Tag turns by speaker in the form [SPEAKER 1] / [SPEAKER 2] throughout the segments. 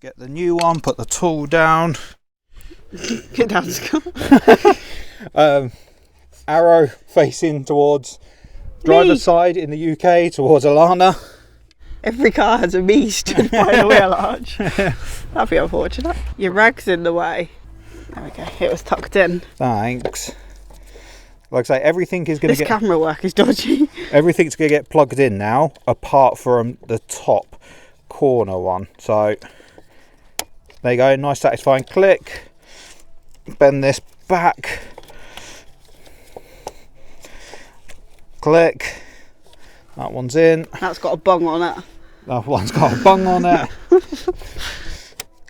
[SPEAKER 1] Get the new one, put the tool down.
[SPEAKER 2] Get down, Scott.
[SPEAKER 1] Arrow facing towards driver's side in the UK, towards Alana.
[SPEAKER 2] Every car has a me stood by the wheel arch. That'd be unfortunate. Your rag's in the way. There we go. It was tucked in.
[SPEAKER 1] Thanks. Like I say, everything is going to
[SPEAKER 2] This camera work is dodgy.
[SPEAKER 1] Everything's going to get plugged in now, apart from the top corner one. So there you go. Nice, satisfying click. Bend this back. Click. That one's in.
[SPEAKER 2] That's got a bung on it.
[SPEAKER 1] That one's got a bung on it.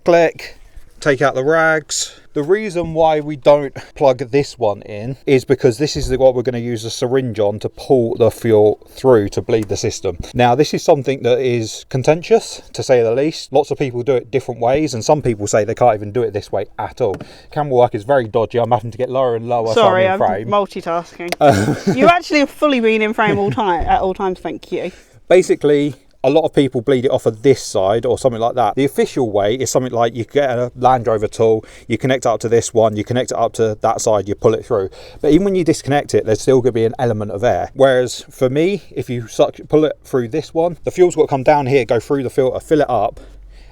[SPEAKER 1] Click. Take out the rags. The reason why we don't plug this one in is because this is what we're going to use a syringe on to pull the fuel through to bleed the system. Now, this is something that is contentious, to say the least. Lots of people do it different ways, and some people say they can't even do it this way at all. Camera work is very dodgy. I'm having to get lower and lower.
[SPEAKER 2] Sorry,
[SPEAKER 1] I'm in frame.
[SPEAKER 2] Multitasking. You actually have fully been in frame at all times, thank you.
[SPEAKER 1] Basically, a lot of people bleed it off of this side or something like that. The official way is something like you get a Land Rover tool, you connect it up to this one, you connect it up to that side, you pull it through. But even when you disconnect it, there's still going to be an element of air. Whereas for me, if you pull it through this one, the fuel's got to come down here, go through the filter, fill it up,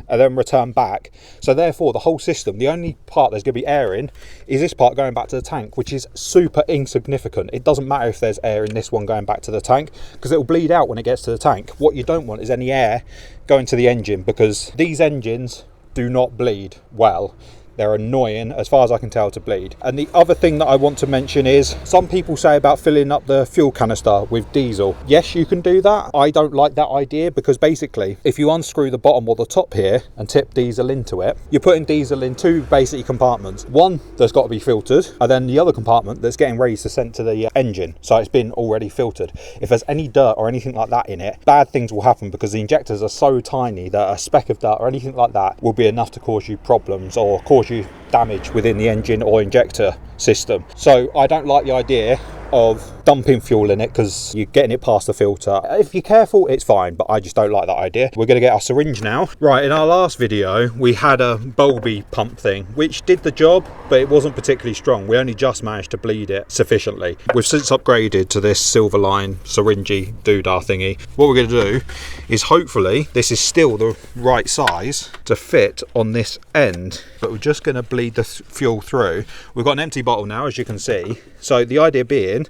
[SPEAKER 1] and then return back. So therefore, the whole system, the only part there's going to be air in is this part going back to the tank, which is super insignificant. It doesn't matter if there's air in this one going back to the tank, because it will bleed out when it gets to the tank. What you don't want is any air going to the engine, because these engines do not bleed well. They're annoying, as far as I can tell, to bleed. And the other thing that I want to mention is, some people say about filling up the fuel canister with diesel. Yes, you can do that. I don't like that idea, because basically, if you unscrew the bottom or the top here and tip diesel into it, you're putting diesel in two basic compartments. One that's got to be filtered, and then the other compartment that's getting ready to send to the engine. So it's been already filtered. If there's any dirt or anything like that in it, bad things will happen, because the injectors are so tiny that a speck of dirt or anything like that will be enough to cause you problems or cause you damage within the engine or injector system. So I don't like the idea of dumping fuel in it, because you're getting it past the filter. If you're careful, it's fine, but I just don't like that idea. We're going to get our syringe now. Right, in our last video we had a bulby pump thing which did the job, but it wasn't particularly strong. We only just managed to bleed it sufficiently. We've since upgraded to this Silverline syringy doodah thingy. What we're going to do is, hopefully this is still the right size to fit on this end, but we're just going to bleed the fuel through. We've got an empty bottle now, as you can see. So the idea being,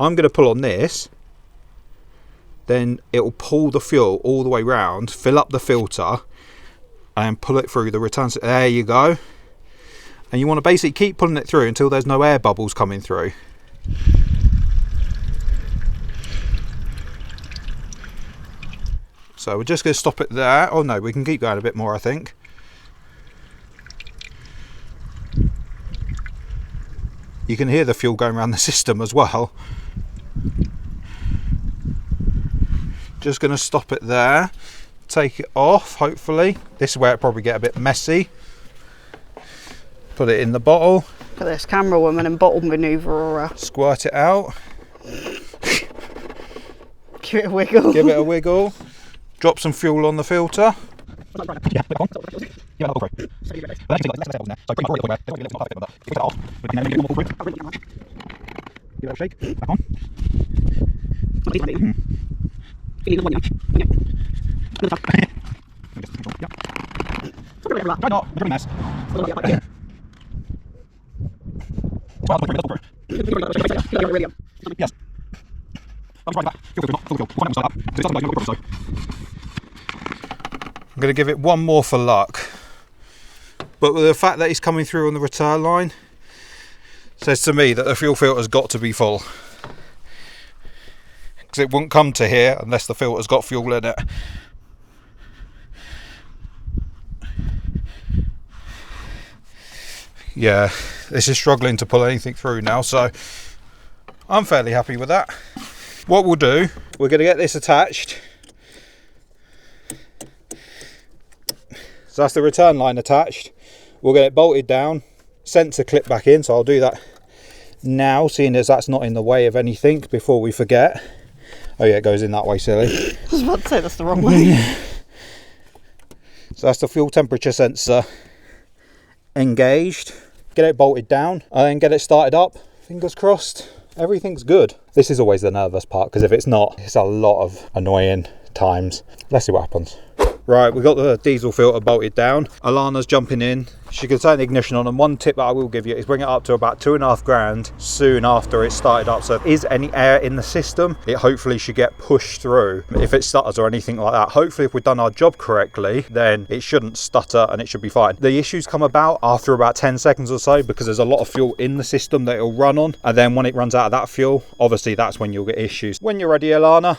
[SPEAKER 1] I'm going to pull on this, then it will pull the fuel all the way round, fill up the filter, and pull it through the return. There you go. And you want to basically keep pulling it through until there's no air bubbles coming through. So we're just going to stop it there. Oh no, we can keep going a bit more, I think. You can hear the fuel going around the system as well. Just going to stop it there. Take it off, hopefully. This is where it probably get a bit messy. Put it in the bottle.
[SPEAKER 2] Look at this camera woman and bottle manoeuvre.
[SPEAKER 1] Squirt it out.
[SPEAKER 2] Give it a wiggle.
[SPEAKER 1] Give it a wiggle. Drop some fuel on the filter. Yeah, put it on. Yeah, I'll go through. But actually, let's say now. So pretty much already there. It's not perfect, but if we take it off, we can then get it through. Give it a shake. Back on. Try not. You're a mess. Yes. I'm going to give it one more for luck, but with the fact that it's coming through on the return line says to me that the fuel filter's got to be full, because it wouldn't come to here unless the filter's got fuel in it. Yeah, this is struggling to pull anything through now, so I'm fairly happy with that. What we'll do, we're going to get this attached. So that's the return line attached. We'll get it bolted down, sensor clip back in, so I'll do that now, seeing as that's not in the way of anything before we forget. Oh yeah, it goes in that way, silly.
[SPEAKER 2] I was about to say that's the wrong way.
[SPEAKER 1] So that's the fuel temperature sensor engaged. Get it bolted down and get it started up. Fingers crossed, everything's good. This is always the nervous part, because if it's not, it's a lot of annoying times. Let's see what happens. Right, we've got the diesel filter bolted down. Alana's jumping in. She can turn the ignition on, and one tip that I will give you is bring it up to about 2.5 grand soon after it's started up. So if there is any air in the system, it hopefully should get pushed through. If it stutters or anything like that, hopefully if we've done our job correctly, then it shouldn't stutter and it should be fine. The issues come about after about 10 seconds or so, because there's a lot of fuel in the system that it'll run on, and then when it runs out of that fuel, obviously that's when you'll get issues. When you're ready, Alana.